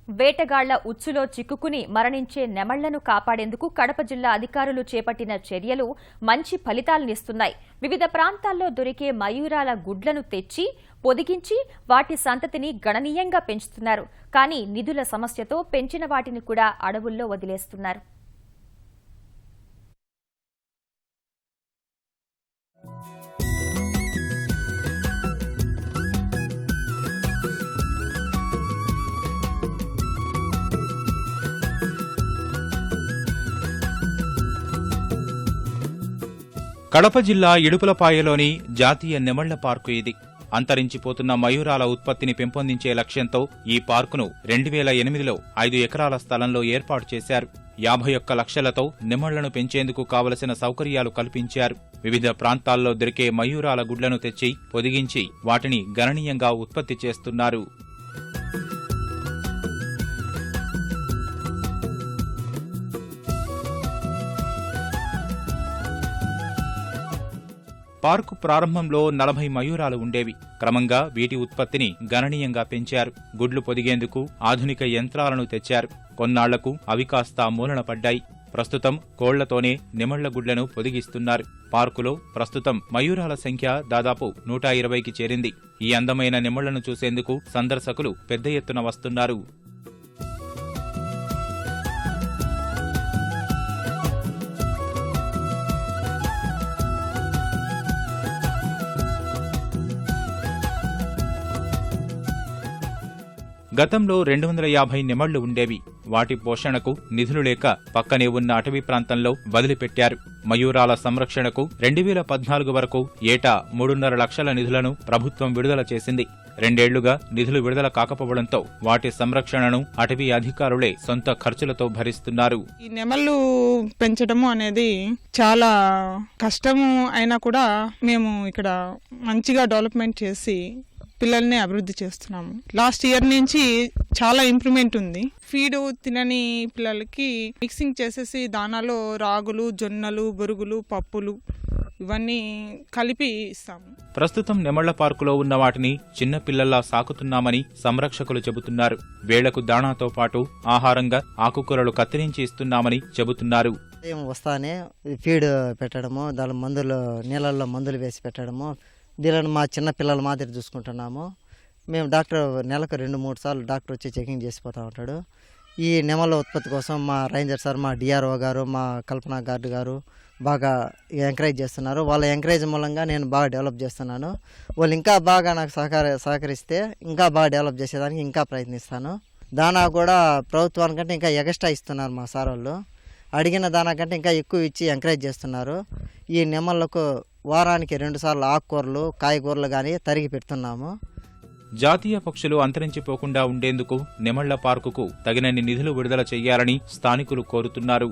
వేటగాళ్ల ఉచ్చులో చిక్కుకుని మరణించే నెమళ్లను కాపాడేందుకు కడప జిల్లా అధికారులు చేపట్టిన చర్యలు మంచి ఫలితాలనిస్తున్నాయి. వివిధ ప్రాంతాల్లో దొరికే మయూరాల గుడ్లను తెచ్చి పొదిగించి వాటి సంతతిని గణనీయంగా పెంచుతున్నారు. కానీ నిధుల సమస్యతో పెంచిన వాటిని కూడా అడవుల్లో వదిలేస్తున్నారు. కడప జిల్లా ఇడుపులపాయలోని జాతీయ నెమళ్ల పార్కు ఇది. అంతరించిపోతున్న మయూరాల ఉత్పత్తిని పెంపొందించే లక్ష్యంతో ఈ పార్కును 2008లో 5 ఎకరాల స్థలంలో ఏర్పాటు చేశారు. 51 లక్షలతో నెమళ్లను పెంచేందుకు కావలసిన సౌకర్యాలు కల్పించారు. వివిధ ప్రాంతాల్లో దొరికే మయూరాల గుడ్లను తెచ్చి పొదిగించి వాటిని గణనీయంగా ఉత్పత్తి చేస్తున్నారు. పార్కు ప్రారంభంలో 40 మయూరాలు ఉండేవి. క్రమంగా వీటి ఉత్పత్తిని గణనీయంగా పెంచారు. గుడ్లు పొదిగేందుకు ఆధునిక యంత్రాలను తెచ్చారు. కొన్నాళ్లకు అవి కాస్త మూలన పడ్డాయి. ప్రస్తుతం కోళ్లతోనే నెమళ్ల గుడ్లను పొదిగిస్తున్నారు. పార్కులో ప్రస్తుతం మయూరాల సంఖ్య దాదాపు 120కి చేరింది. ఈ అందమైన నెమళ్లను చూసేందుకు సందర్శకులు పెద్ద ఎత్తున వస్తున్నారు. గతంలో 250 నెమళ్లు ఉండేవి. వాటి పోషణకు నిధులు లేక పక్కనే ఉన్న అటవీ ప్రాంతంలో వదిలిపెట్టారు. మయూరాల సంరక్షణకు 2014 వరకు ఏటా 3.5 లక్షల నిధులను ప్రభుత్వం విడుదల చేసింది. 2 ఏళ్లుగా నిధులు విడుదల కాకపోవడంతో వాటి సంరక్షణను అటవీ అధికారులే సొంత ఖర్చులతో భరిస్తున్నారు. ఈ నెమళ్ళు పెంచడము అనేది చాలా కష్టము అయినా కూడా మేము ఇక్కడ మంచిగా డెవలప్మెంట్ చేసి పిల్లల్ని అభివృద్ధి చేస్తున్నాము. లాస్ట్ ఇయర్ నుంచి చాలా ఇంప్రూవ్మెంట్ ఉంది. ఫీడ్ తినని పిల్లలకి మిక్సింగ్ చేసేసి దానాలో రాగులు, జొన్నలు, బొరుగులు, పప్పులు ఇవన్నీ కలిపి ఇస్తాము. ప్రస్తుతం నెమళ్ల పార్కులో ఉన్న వాటిని చిన్న పిల్లల్లా సాకుతున్నామని సంరక్షకులు చెబుతున్నారు. వేళ్లకు దాణాతో పాటు ఆహారంగా ఆకుకూరలు కత్తిరించి ఇస్తున్నామని చెబుతున్నారు. వస్తానే ఫీడ్ పెట్టడము, దాని మందులు నీళ్ళల్లో మందులు వేసి పెట్టడము, దీనిని మా చిన్న పిల్లల మాదిరి చూసుకుంటున్నాము. మేము డాక్టర్ నెలకు 2-3 సార్లు డాక్టర్ వచ్చి చెకింగ్ చేసిపోతూ ఉంటాడు. ఈ నెమళ్ళ ఉత్పత్తి కోసం మా రేంజర్ సార్, మా డిఆర్ఓ గారు, మా కల్పన గార్డు గారు బాగా ఎంకరేజ్ చేస్తున్నారు. వాళ్ళ ఎంకరేజ్ మూలంగా నేను బాగా డెవలప్ చేస్తున్నాను. వాళ్ళు ఇంకా బాగా నాకు సహకరిస్తే ఇంకా బాగా డెవలప్ చేసేదానికి ఇంకా ప్రయత్నిస్తాను. దానా కూడా ప్రభుత్వానికంటే ఇంకా ఎగస్ట్రా ఇస్తున్నారు మా సార్ వాళ్ళు. అడిగిన దానా కంటే ఇంకా ఎక్కువ ఇచ్చి ఎంకరేజ్ చేస్తున్నారు. ఈ నెమళ్లకు వారానికి 2 సార్లు ఆకుకూరలు, కాయగూరలు కానీ తరిగి పెడుతున్నాము. జాతీయ పక్షులు అంతరించిపోకుండా ఉండేందుకు నెమళ్ల పార్కుకు తగినన్ని నిధులు విడుదల చేయాలని స్థానికులు కోరుతున్నారు.